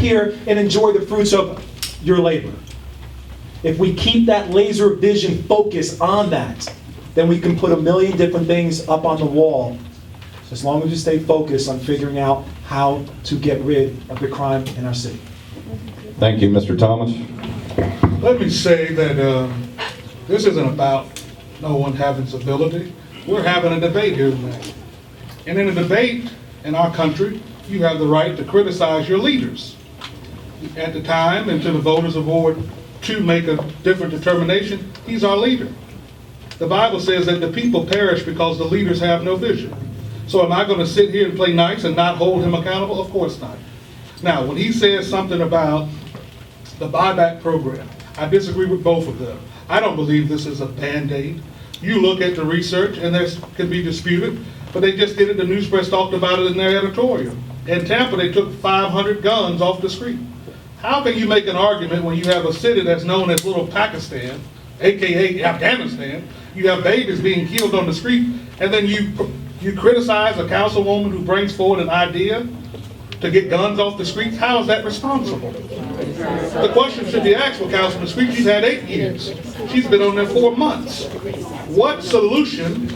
here and enjoy the fruits of your labor. If we keep that laser vision focus on that, then we can put a million different things up on the wall, as long as we stay focused on figuring out how to get rid of the crime in our city. Thank you, Mr. Thomas. Let me say that this isn't about no one having civility. We're having a debate here tonight. And in a debate in our country, you have the right to criticize your leaders. At the time, until the voters of Ward 2 make a different determination, he's our leader. The Bible says that the people perish because the leaders have no vision. So am I going to sit here and play nice and not hold him accountable? Of course not. Now, when he says something about the buyback program, I disagree with both of them. I don't believe this is a Band-Aid. You look at the research, and this can be disputed, but they just did it. The Newspress talked about it in their editorial. In Tampa, they took 500 guns off the street. How can you make an argument when you have a city that's known as Little Pakistan, AKA Afghanistan? You have babies being killed on the street, and then you criticize a councilwoman who brings forward an idea to get guns off the streets? How is that responsible? The question should be asked for Councilman Street. She's had 8 years. She's been on there 4 months. What solution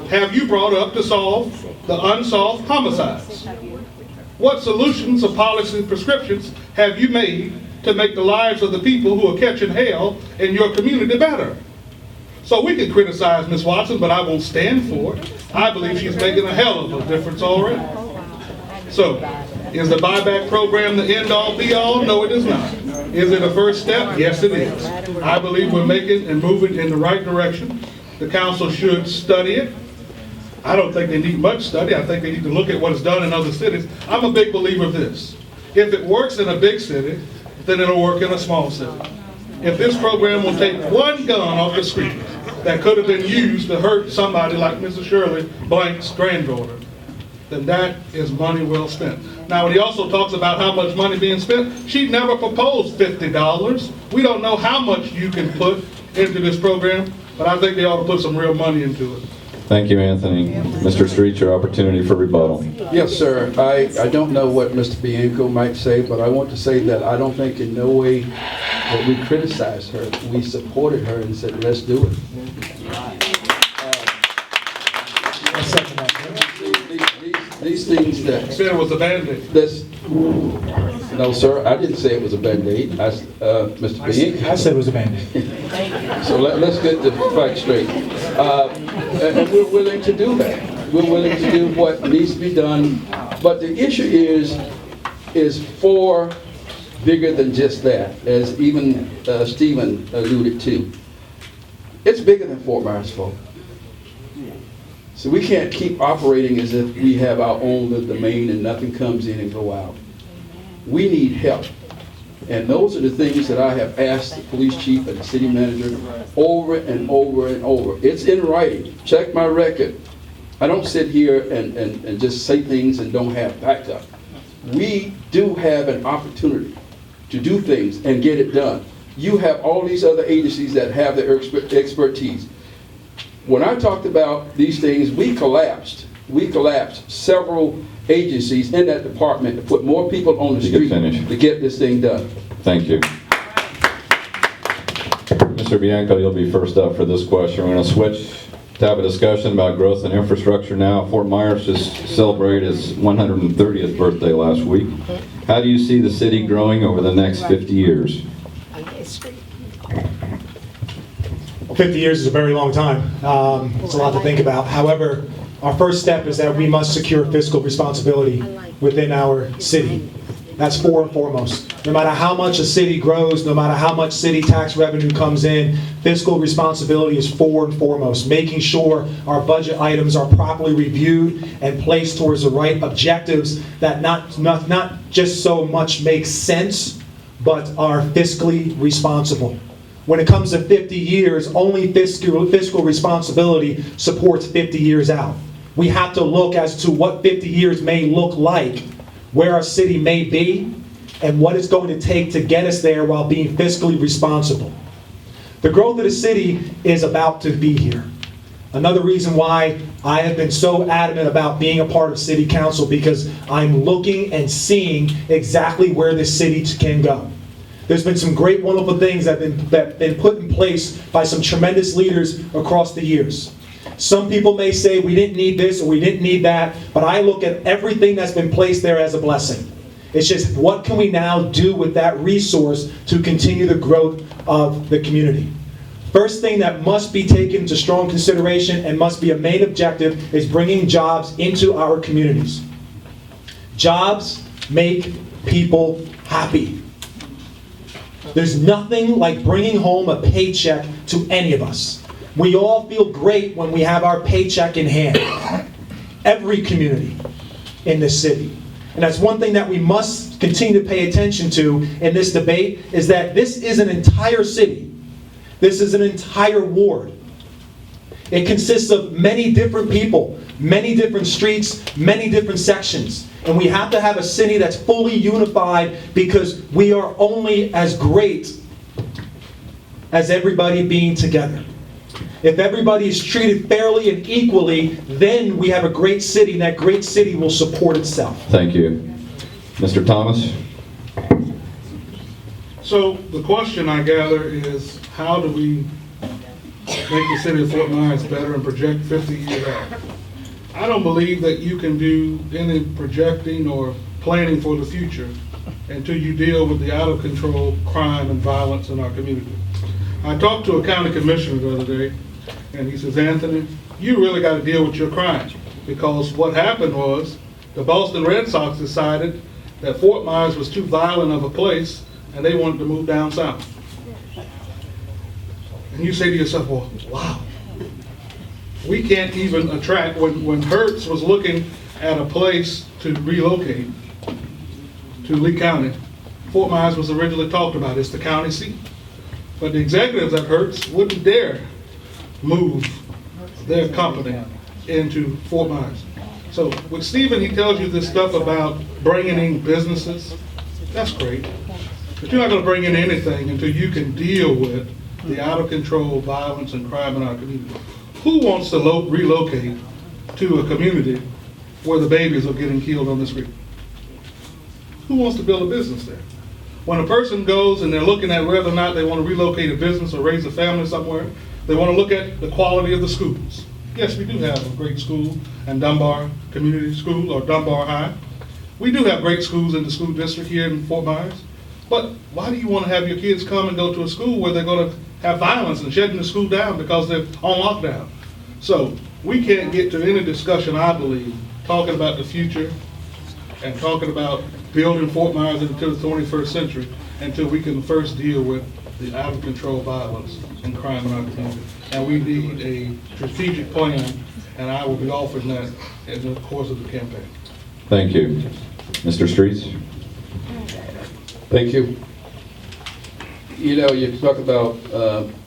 have you brought up to solve the unsolved homicides? What solutions or policy prescriptions have you made to make the lives of the people who are catching hell in your community better? So we can criticize Ms. Watson, but I won't stand for it. I believe she's making a hell of a difference already. So, is the buyback program the end-all, be-all? No, it is not. Is it a first step? Yes, it is. I believe we're making and moving in the right direction. The council should study it. I don't think they need much study. I think they need to look at what is done in other cities. I'm a big believer of this. If it works in a big city, then it'll work in a small city. If this program will take one gun off the street that could have been used to hurt somebody like Mrs. Shirley Blank's granddaughter, then that is money well spent. Now, when he also talks about how much money being spent, she never proposed $50. We don't know how much you can put into this program, but I think they ought to put some real money into it. Thank you, Anthony. Mr. Street, your opportunity for rebuttal. Yes, sir. I don't know what Mr. Bianco might say, but I want to say that I don't think in no way that we criticized her. We supported her and said, let's do it. These things that... You said it was a Band-Aid. No, sir, I didn't say it was a Band-Aid. Mr. Bianco. I said it was a Band-Aid. So let's get the fact straight. And we're willing to do that. We're willing to do what needs to be done. But the issue is far bigger than just that, as even Stephen alluded to. It's bigger than Fort Myers, folks. So we can't keep operating as if we have our own little domain and nothing comes in and go out. We need help. And those are the things that I have asked the police chief and the city manager over and over and over. It's in writing. Check my record. I don't sit here and just say things and don't have backup. We do have an opportunity to do things and get it done. You have all these other agencies that have their expertise. When I talked about these things, we collapsed several agencies in that department to put more people on the street to get this thing done. Thank you. Mr. Bianco, you'll be first up for this question. We're going to switch to have a discussion about growth and infrastructure now. Fort Myers just celebrated its 130th birthday last week. How do you see the city growing over the next 50 years? 50 years is a very long time. It's a lot to think about. However, our first step is that we must secure fiscal responsibility within our city. That's fore and foremost. No matter how much a city grows, no matter how much city tax revenue comes in, fiscal responsibility is fore and foremost. Making sure our budget items are properly reviewed and placed towards the right objectives that not just so much make sense, but are fiscally responsible. When it comes to 50 years, only fiscal responsibility supports 50 years out. We have to look as to what 50 years may look like, where our city may be, and what it's going to take to get us there while being fiscally responsible. The growth of the city is about to be here. Another reason why I have been so adamant about being a part of city council, because I'm looking and seeing exactly where this city can go. There's been some great, wonderful things that have been put in place by some tremendous leaders across the years. Some people may say we didn't need this or we didn't need that, but I look at everything that's been placed there as a blessing. It's just, what can we now do with that resource to continue the growth of the community? First thing that must be taken into strong consideration and must be a main objective is bringing jobs into our communities. Jobs make people happy. There's nothing like bringing home a paycheck to any of us. We all feel great when we have our paycheck in hand. Every community in this city. And that's one thing that we must continue to pay attention to in this debate, is that this is an entire city. This is an entire ward. It consists of many different people, many different streets, many different sections. And we have to have a city that's fully unified, because we are only as great as everybody being together. If everybody is treated fairly and equally, then we have a great city, and that great city will support itself. Thank you. Mr. Thomas? So the question, I gather, is how do we make the city of Fort Myers better and project 50 years out? I don't believe that you can do any projecting or planning for the future until you deal with the out-of-control crime and violence in our community. I talked to a county commissioner the other day, and he says, Anthony, you really got to deal with your crime, because what happened was the Boston Red Sox decided that Fort Myers was too violent of a place, and they wanted to move down south. And you say to yourself, well, wow. We can't even attract, when Hertz was looking at a place to relocate to Lee County, Fort Myers was originally talked about. It's the county seat. But the executives at Hertz wouldn't dare move their company into Fort Myers. So with Stephen, he tells you this stuff about bringing in businesses. That's great. But you're not going to bring in anything until you can deal with the out-of-control violence and crime in our community. Who wants to relocate to a community where the babies are getting killed on the street? Who wants to build a business there? When a person goes and they're looking at whether or not they want to relocate a business or raise a family somewhere, they want to look at the quality of the schools. Yes, we do have a great school in Dunbar Community School or Dunbar High. We do have great schools in the school district here in Fort Myers. But why do you want to have your kids come and go to a school where they're going to have violence and shutting the school down because they're on lockdown? So we can't get to any discussion, I believe, talking about the future and talking about building Fort Myers into the 21st century until we can first deal with the out-of-control violence and crime in our community. And we need a strategic plan, and I will be offering that in the course of the campaign. Thank you. Mr. Streets? Thank you. You know, you talk about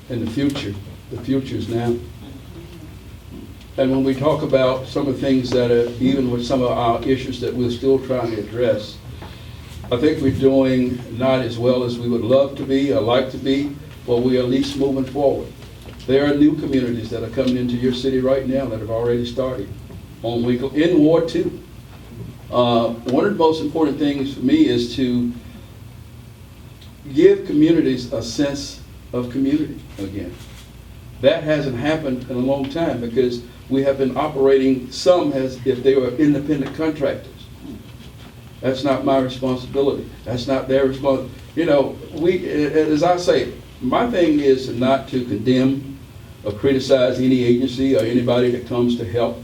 in the future is now. And when we talk about some of the things that are, even with some of our issues that we're still trying to address, I think we're doing not as well as we would love to be or like to be, but we are at least moving forward. There are new communities that are coming into your city right now that have already started on Winkle, in Ward 2. One of the most important things for me is to give communities a sense of community again. That hasn't happened in a long time because we have been operating some as if they were independent contractors. That's not my responsibility. That's not their responsibility. You know, as I say, my thing is not to condemn or criticize any agency or anybody that comes to help.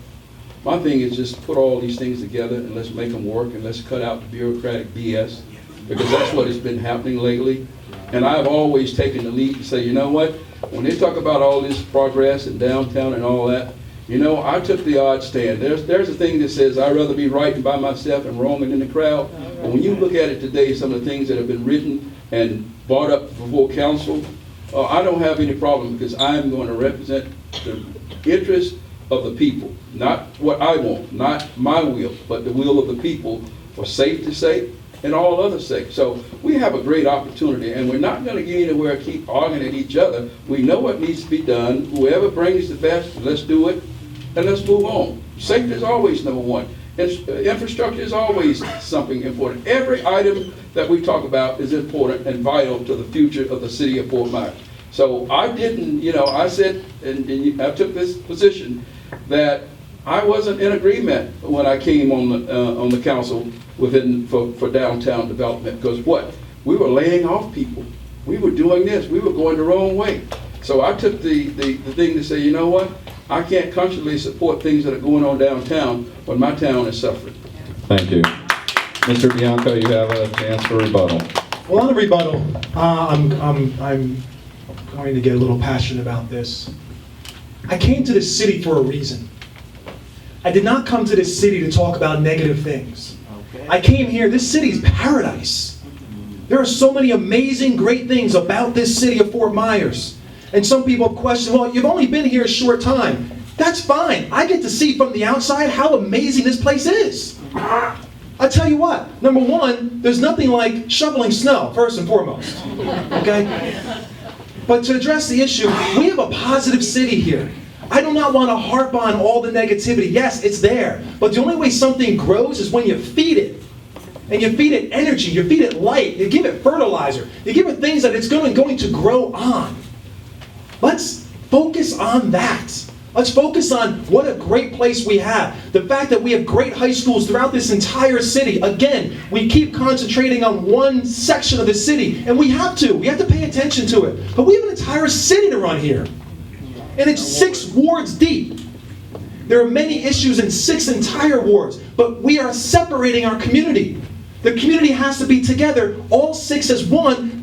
My thing is just put all these things together and let's make them work and let's cut out the bureaucratic BS, because that's what has been happening lately. And I've always taken the lead to say, you know what, when they talk about all this progress in downtown and all that, you know, I took the odd stand. There's a thing that says I'd rather be right by myself and wrong in the crowd. But when you look at it today, some of the things that have been written and brought up before council, I don't have any problem because I'm going to represent the interest of the people, not what I want, not my will, but the will of the people for safety's sake and all other sectors. So we have a great opportunity, and we're not going to get anywhere and keep arguing at each other. We know what needs to be done. Whoever brings the best, let's do it, and let's move on. Safety is always number one. Infrastructure is always something important. Every item that we talk about is important and vital to the future of the city of Fort Myers. So I didn't, I said, and I took this position that I wasn't in agreement when I came on the council for downtown development, because what? We were laying off people. We were doing this. We were going the wrong way. So I took the thing to say, you know what? I can't consciously support things that are going on downtown when my town is suffering. Thank you. Mr. Bianco, you have a chance for rebuttal. Well, on the rebuttal, I'm going to get a little passionate about this. I came to this city for a reason. I did not come to this city to talk about negative things. I came here, this city's paradise. There are so many amazing, great things about this city of Fort Myers. And some people question, well, you've only been here a short time. That's fine. I get to see from the outside how amazing this place is. I'll tell you what, number one, there's nothing like shoveling snow, first and foremost. Okay? But to address the issue, we have a positive city here. I do not want to harp on all the negativity. Yes, it's there. But the only way something grows is when you feed it. And you feed it energy, you feed it light, you give it fertilizer, you give it things that it's going to grow on. Let's focus on that. Let's focus on what a great place we have. The fact that we have great high schools throughout this entire city. Again, we keep concentrating on one section of the city, and we have to. We have to pay attention to it. But we have an entire city to run here. And it's 6 wards deep. There are many issues in 6 entire wards, but we are separating our community. The community has to be together, all 6 as one,